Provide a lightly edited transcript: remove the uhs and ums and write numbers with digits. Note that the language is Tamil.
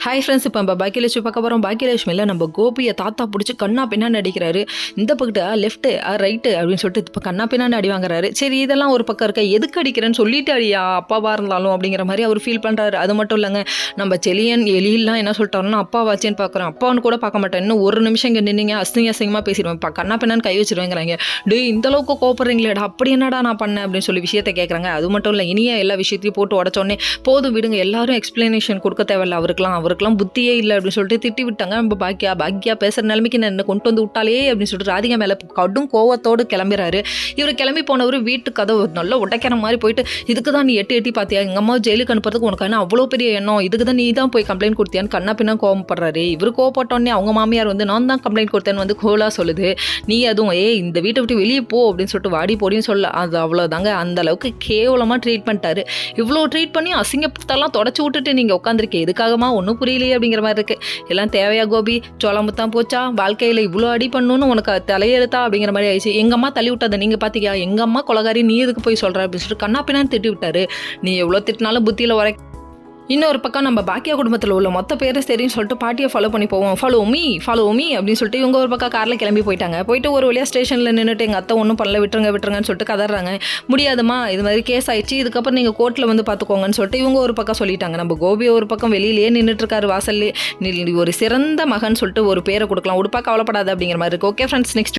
ஹாய் ஃப்ரெண்ட்ஸ், இப்போ நம்ம பாக்கியலட்சுமி பார்க்க போகிறோம். பாக்கியலட்சுமியில் நம்ம கோபியை தாத்தா பிடிச்சி கண்ணா பின்னான்னு அடிக்கிறாரு. இந்த பக்கத்து லெஃப்ட்டு ரைட்டு அப்படின்னு சொல்லிட்டு இப்போ கண்ணா பின்னான்னு அடி வாங்குறாரு. சரி, இதெல்லாம் ஒரு பக்கம் இருக்க, எதுக்கு அடிக்கிறேன்னு சொல்லிட்டு அடியா அப்பாவாக இருந்தாலும் அப்படிங்கிற மாதிரி அவர் ஃபீல் பண்ணுறாரு. அது மட்டும் இல்லைங்க, நம்ம செலியன் எலியெல்லாம் என்ன சொல்லிட்டாருன்னா அப்பாவாச்சேன்னு பார்க்குறேன், அப்பான்னு கூட பார்க்க மாட்டேன், இன்னும் ஒரு நிமிஷம் இங்கே நின்னீங்க அசிங்கமாக பேசிடுவேன், இப்போ கண்ணா பின்னான்னு கை வச்சிருவேங்கிறாங்க. டே, இந்தளவுக்கு கோப்படுறீங்களேடா, அப்படி என்னடா நான் பண்ணேன் அப்படின்னு சொல்லி விஷயத்தை கேட்குறாங்க. அது மட்டும் இல்லை, இனியே எல்லா விஷயத்தையும் போட்டு உடச்சோடனே போதும் விடுங்க, எல்லாரும் எக்ஸ்பிளனேஷன் கொடுக்க தேவையில்ல, அவருக்கெல்லாம் புத்தியே இல்லை அப்படின்னு சொல்லிட்டு திட்டி விட்டாங்க. நம்ம பாக்கியா பேசுகிற நிலைமைக்கு என்ன கொண்டு வந்து விட்டாலே அப்படின்னு சொல்லிட்டு ராதிகா மேலே கடும் கோவத்தோடு கிளம்புறாரு. இவர் கிளம்பி போனவர் வீட்டு கதவு நல்லா உடைக்கிற மாதிரி போயிட்டு, இதுக்கு தான் நீ எட்டி பார்த்தியா, எங்கள் அம்மா ஜெயிலுக்கு அனுப்புறதுக்கு உனக்கு என்ன அவ்வளோ பெரிய எண்ணம், இதுக்கு தான் நீ தான் போய் கம்ப்ளைண்ட் கொடுத்தியான்னு கண்ணா பின்னா கோவப்படுறாரு. இவர் கோவப்பட்டோடனே அவங்க மாமியார் வந்து நான் தான் கம்ப்ளைண்ட் கொடுத்தேன்னு வந்து கோலா சொல்லுது. நீ அதுவும் இந்த வீட்டை விட்டு வெளியே போ அப்படின்னு சொல்லிட்டு வாடி போடின்னு சொல்ல, அது அவ்வளோதாங்க. அந்த அளவுக்கு கேவலமாக ட்ரீட் பண்ணிட்டாரு. இவ்வளோ ட்ரீட் பண்ணி அசிங்கத்தெல்லாம் தொடச்சி விட்டுட்டு நீங்கள் உட்காந்துருக்கேன், எதுக்காகமா ஒன்றும் புரியலையே அப்படிங்கிற மாதிரி இருக்குது. எல்லாம் தேவையா கோபி, சோளமுத்தான் போச்சா, வாழ்க்கையில் இவ்வளோ அடி பண்ணணும்னு உனக்கு தலையெழுத்தா அப்படிங்கிற மாதிரி ஆயிடுச்சு. எங்கள் அம்மா தள்ளி விட்டதை நீங்கள் பார்த்தீங்க, எங்கள் அம்மா கொலகாரி, நீ எதுக்கு போய் சொல்கிற அப்படின்னு சொல்லிட்டு கண்ணா பின்னான்னு திட்டி விட்டாரு. நீ எவ்வளோ திட்டினாலும் புத்தியில் உரை. இன்னொரு பக்கம் நம்ம பாக்கியா குடும்பத்தில் உள்ள மொத்த பேரும் சரின்னு சொல்லிட்டு பாட்டியை ஃபாலோ பண்ணி போவோம். ஃபாலோ மீ அப்படின்னு சொல்லிட்டு இவங்க ஒரு பக்கம் காரில் கிளம்பி போயிட்டாங்க. போயிட்டு ஒரு வழியாக ஸ்டேஷனில் நின்றுட்டு எங்கள் அத்தை ஒன்றும் பண்ணல, விட்டுருங்கன்னு சொல்லிட்டு கதறாங்க. முடியாதுமா, இது மாதிரி கேஸ் ஆயிடுச்சு, இதுக்கப்புறம் நீங்கள் கோர்ட்டில் வந்து பார்த்துக்கோங்கன்னு சொல்லிட்டு இவங்க ஒரு பக்கம் சொல்லிட்டாங்க. நம்ம கோபி ஒரு பக்கம் வெளியிலேயே நின்றுட்டுருக்காரு வாசல்லே. நீ ஒரு சிறந்த மகன் சொல்லிட்டு ஒரு பேரை கொடுக்கலாம், உடுப்பா கவலைப்படாது அப்படிங்கிற மாதிரி இருக்குது. Okay friends, next